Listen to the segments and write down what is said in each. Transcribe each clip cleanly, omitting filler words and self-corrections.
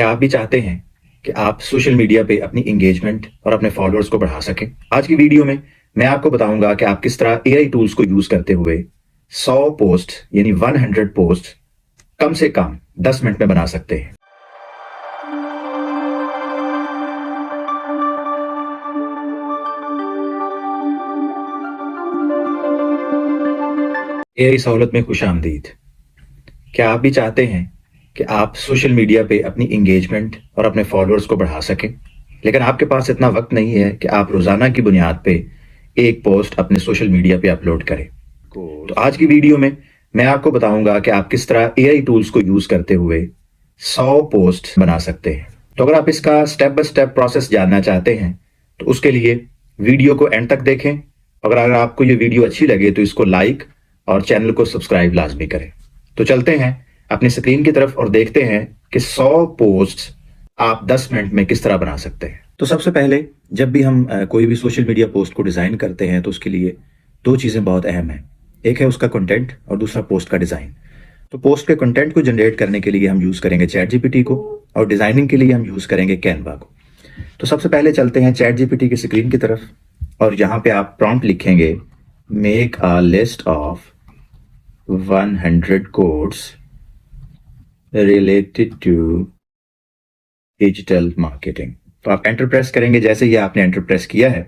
क्या आप भी चाहते हैं कि आप सोशल मीडिया पे अपनी एंगेजमेंट और अपने फॉलोअर्स को बढ़ा सकें? आज की वीडियो में मैं आपको बताऊंगा कि आप किस तरह एआई टूल्स को यूज करते हुए 100 पोस्ट यानी 100 पोस्ट कम से कम 10 मिनट में बना सकते हैं। एआई सहूलत में खुशामदीद। क्या आप भी चाहते हैं कि आप सोशल मीडिया पे अपनी एंगेजमेंट और अपने फॉलोअर्स को बढ़ा सकें, लेकिन आपके पास इतना वक्त नहीं है कि आप रोजाना की बुनियाद पे एक पोस्ट अपने सोशल मीडिया पे अपलोड करें। तो आज की वीडियो में मैं आपको बताऊंगा कि आप किस तरह एआई टूल्स को यूज करते हुए 100 पोस्ट बना सकते हैं। तो अगर आप इसका स्टेप बाय स्टेप प्रोसेस जानना चाहते हैं तो उसके लिए वीडियो को एंड तक देखें। अगर आपको ये वीडियो अच्छी लगे तो इसको लाइक और चैनल को सब्सक्राइब लाजमी करें। तो चलते हैं अपनी स्क्रीन की तरफ और देखते हैं कि 100 पोस्ट आप 10 मिनट में किस तरह बना सकते हैं। तो सबसे पहले जब भी हम कोई भी सोशल मीडिया पोस्ट को डिजाइन करते हैं तो उसके लिए दो चीजें बहुत अहम हैं। एक है उसका कंटेंट और दूसरा पोस्ट का डिजाइन। तो पोस्ट के कंटेंट को जनरेट करने के लिए हम यूज करेंगे चैट जीपीटी को और डिजाइनिंग के लिए हम यूज करेंगे कैनवा को। तो सबसे पहले चलते हैं चैट जीपीटी की स्क्रीन की तरफ और यहाँ पे आप प्रॉम्प्ट लिखेंगे make a list of 100 codes related to digital marketing. तो आप एंटर प्रेस करेंगे। जैसे ही आपने एंटर प्रेस किया है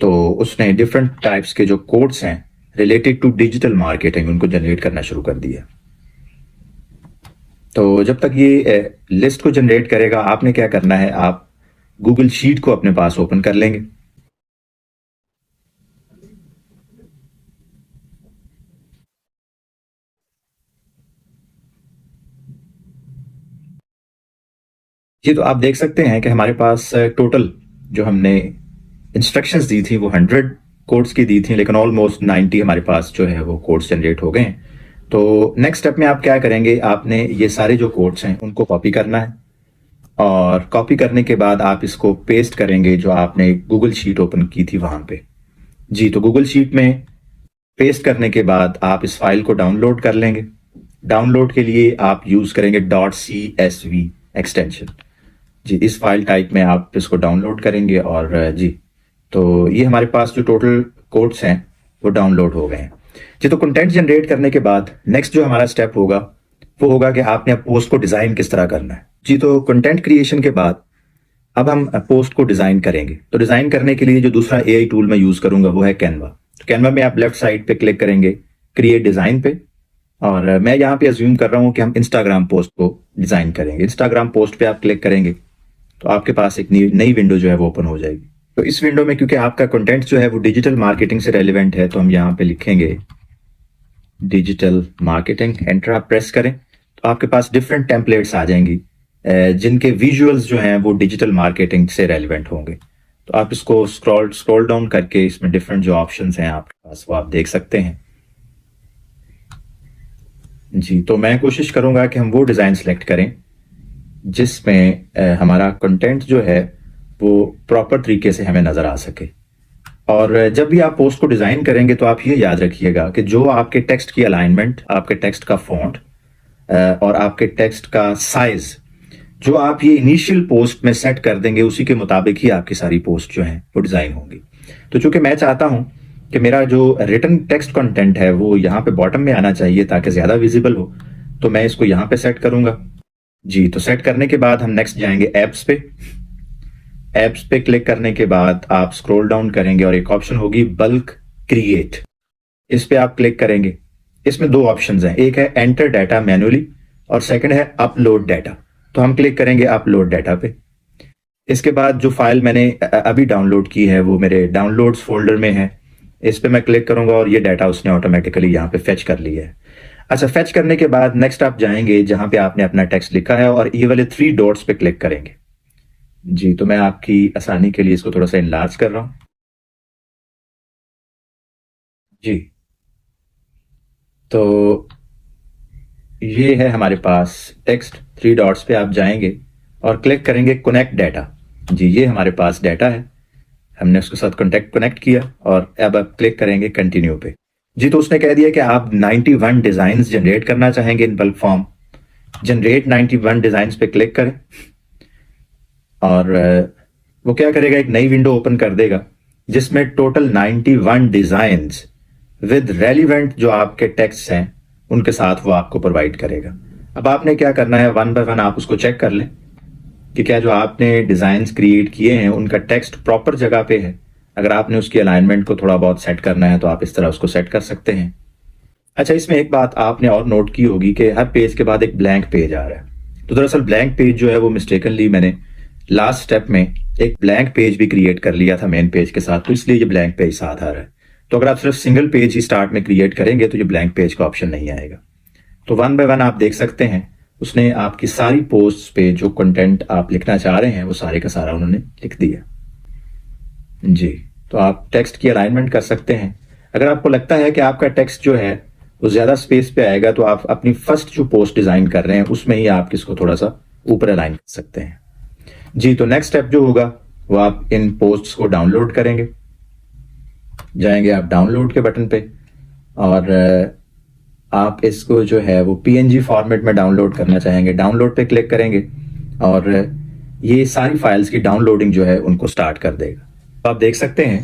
तो उसने डिफरेंट टाइप्स के जो कोड्स हैं रिलेटेड टू डिजिटल मार्केटिंग उनको जनरेट करना शुरू कर दिया। तो जब तक ये लिस्ट को जनरेट करेगा आपने क्या करना है, आप गूगल शीट को अपने पास ओपन कर लेंगे। जी तो आप देख सकते हैं कि हमारे पास टोटल जो हमने इंस्ट्रक्शंस दी थी वो 100 कोड्स की दी थी, लेकिन ऑलमोस्ट 90 हमारे पास जो है वो कोड्स जनरेट हो गए हैं। तो नेक्स्ट स्टेप में आप क्या करेंगे, आपने ये सारे जो कोड्स हैं उनको कॉपी करना है और कॉपी करने के बाद आप इसको पेस्ट करेंगे जो आपने गूगल शीट ओपन की थी वहां पे। जी तो गूगल शीट में पेस्ट करने के बाद आप इस फाइल को डाउनलोड कर लेंगे। डाउनलोड के लिए आप यूज करेंगे .csv एक्सटेंशन। जी इस फाइल टाइप में आप इसको डाउनलोड करेंगे और जी तो ये हमारे पास जो टोटल कोड्स हैं वो डाउनलोड हो गए हैं। जी तो कंटेंट जनरेट करने के बाद नेक्स्ट जो हमारा स्टेप होगा वो होगा कि आपने पोस्ट को डिजाइन किस तरह करना है। जी तो कंटेंट क्रिएशन के बाद अब हम पोस्ट को डिजाइन करेंगे। तो डिजाइन करने के लिए जो दूसरा एआई टूल मैं यूज करूंगा वो है कैनवा। तो कैनवा में आप लेफ्ट साइड पे क्लिक करेंगे क्रिएट डिजाइन पे और मैं यहाँ पे अज्यूम कर रहा हूँ कि हम इंस्टाग्राम पोस्ट को डिजाइन करेंगे। इंस्टाग्राम पोस्ट पे आप क्लिक करेंगे तो आपके पास एक नई विंडो जो है वो ओपन हो जाएगी। तो इस विंडो में क्योंकि आपका कंटेंट जो है वो डिजिटल मार्केटिंग से रेलिवेंट है तो हम यहाँ पे लिखेंगे डिजिटल मार्केटिंग। एंटर आप प्रेस करें तो आपके पास डिफरेंट टेम्पलेट्स आ जाएंगी जिनके विजुअल्स जो हैं वो डिजिटल मार्केटिंग से रेलिवेंट होंगे। तो आप इसको स्क्रॉल डाउन करके इसमें डिफरेंट जो ऑप्शंस हैं आपके पास वो आप देख सकते हैं। जी तो मैं कोशिश करूंगा कि हम वो डिजाइन सेलेक्ट करें जिसमें हमारा कंटेंट जो है वो प्रॉपर तरीके से हमें नजर आ सके। और जब भी आप पोस्ट को डिजाइन करेंगे तो आप ये याद रखिएगा कि जो आपके टेक्स्ट की अलाइनमेंट, आपके टेक्स्ट का फॉन्ट और आपके टेक्स्ट का साइज जो आप ये इनिशियल पोस्ट में सेट कर देंगे उसी के मुताबिक ही आपकी सारी पोस्ट जो है वो डिजाइन होंगी। तो चूंकि मैं चाहता हूं कि मेरा जो रिटन टेक्स्ट कंटेंट है वो यहाँ पे बॉटम में आना चाहिए ताकि ज्यादा विजिबल हो, तो मैं इसको यहाँ पे सेट करूंगा। जी तो सेट करने के बाद हम नेक्स्ट जाएंगे एप्स पे। एप्स पे क्लिक करने के बाद आप स्क्रॉल डाउन करेंगे और एक ऑप्शन होगी बल्क क्रिएट। इस पे आप क्लिक करेंगे। इसमें दो ऑप्शंस हैं, एक है एंटर डाटा मैन्युअली और सेकंड है अपलोड डाटा। तो हम क्लिक करेंगे अपलोड डाटा पे। इसके बाद जो फाइल मैंने अभी डाउनलोड की है वो मेरे डाउनलोड्स फोल्डर में है। इस पे मैं क्लिक करूंगा और ये डाटा उसने ऑटोमेटिकली यहाँ पे फेच कर लिया है। अच्छा, फेच करने के बाद नेक्स्ट आप जाएंगे जहां पे आपने अपना टेक्स्ट लिखा है और ये वाले 3 डॉट्स पे क्लिक करेंगे। जी तो मैं आपकी आसानी के लिए इसको थोड़ा सा इनलार्ज कर रहा हूं। जी तो ये है हमारे पास टेक्स्ट। 3 डॉट्स पे आप जाएंगे और क्लिक करेंगे कनेक्ट डाटा। जी ये हमारे पास डाटा है, हमने उसके साथ कनेक्ट किया और अब आप क्लिक करेंगे कंटिन्यू पे। जी तो उसने कह दिया कि आप 91 डिजाइन जनरेट करना चाहेंगे in bulk form. Generate 91 designs पे क्लिक करें और वो क्या करेगा, एक नई विंडो ओपन कर देगा जिसमें टोटल 91 डिजाइन्स विद रेलिवेंट जो आपके टेक्स्ट हैं उनके साथ वो आपको प्रोवाइड करेगा। अब आपने क्या करना है, वन बाय वन आप उसको चेक कर लें कि क्या जो आपने डिजाइन्स क्रिएट किए हैं उनका टेक्स्ट प्रॉपर जगह पे है। अगर आपने उसकी अलाइनमेंट को थोड़ा बहुत सेट करना है तो आप इस तरह उसको सेट कर सकते हैं। अच्छा, इसमें एक बात आपने और नोट की होगी कि हर पेज के बाद एक ब्लैंक पेज आ रहा है। तो दरअसल ब्लैंक पेज जो है वो मिस्टेकनली मैंने लास्ट स्टेप में एक ब्लैंक पेज भी क्रिएट कर लिया था मेन पेज के साथ, तो इसलिए ये ब्लैंक पेज साथ आ रहा है। तो अगर आप सिर्फ सिंगल पेज ही स्टार्ट में क्रिएट करेंगे तो ये ब्लैंक पेज का ऑप्शन नहीं आएगा। तो वन बाय वन आप देख सकते हैं उसने आपकी सारी पोस्ट पे जो कंटेंट आप लिखना चाह रहे हैं वो सारे का सारा उन्होंने लिख दिया जी। तो आप टेक्स्ट की अलाइनमेंट कर सकते हैं। अगर आपको लगता है कि आपका टेक्स्ट जो है वो ज्यादा स्पेस पे आएगा तो आप अपनी फर्स्ट जो पोस्ट डिजाइन कर रहे हैं उसमें ही आप इसको थोड़ा सा ऊपर अलाइन कर सकते हैं जी। तो नेक्स्ट स्टेप जो होगा वो आप इन पोस्ट्स को डाउनलोड करेंगे, जाएंगे आप डाउनलोड के बटन पे और आप इसको जो है वो PNG फॉर्मेट में डाउनलोड करना चाहेंगे, डाउनलोड पे क्लिक करेंगे और ये सारी फाइल्स की डाउनलोडिंग जो है उनको स्टार्ट कर देगा। तो आप देख सकते हैं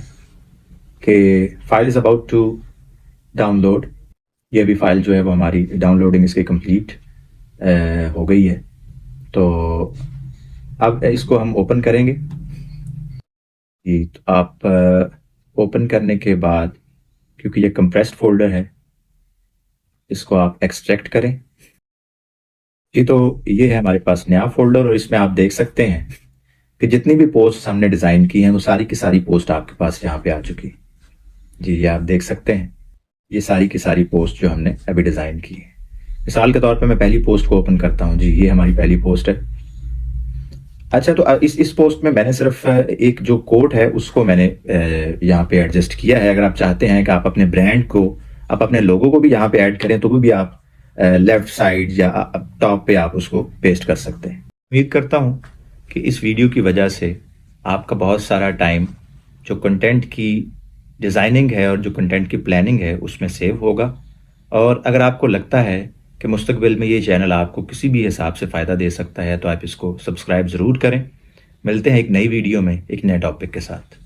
कि file is about to download. ये भी फाइल जो है वो हमारी डाउनलोडिंग इसकी कंप्लीट हो गई है। तो अब इसको हम ओपन करेंगे जी। तो आप ओपन करने के बाद, क्योंकि ये कंप्रेस्ड फोल्डर है, इसको आप एक्सट्रैक्ट करें जी। तो ये है हमारे पास नया फोल्डर और इसमें आप देख सकते हैं कि जितनी भी पोस्ट हमने डिजाइन की हैं वो सारी की सारी पोस्ट आपके पास यहाँ पे आ चुकी जी। ये आप देख सकते हैं ये सारी की सारी पोस्ट जो हमने अभी डिजाइन की है। मिसाल के तौर पे मैं पहली पोस्ट को ओपन करता हूँ जी, ये हमारी पहली पोस्ट है। अच्छा, तो इस पोस्ट में मैंने सिर्फ एक जो कोट है उसको मैंने यहाँ पे एडजस्ट किया है। अगर आप चाहते हैं कि आप अपने ब्रांड को, आप अपने लोगों को भी यहाँ पे ऐड करें तो भी आप लेफ्ट साइड या टॉप पे आप उसको पेस्ट कर सकते हैं। उम्मीद करता हूँ कि इस वीडियो की वजह से आपका बहुत सारा टाइम जो कंटेंट की डिज़ाइनिंग है और जो कंटेंट की प्लानिंग है उसमें सेव होगा। और अगर आपको लगता है कि मुस्तकबिल में ये चैनल आपको किसी भी हिसाब से फ़ायदा दे सकता है तो आप इसको सब्सक्राइब ज़रूर करें। मिलते हैं एक नई वीडियो में एक नए टॉपिक के साथ।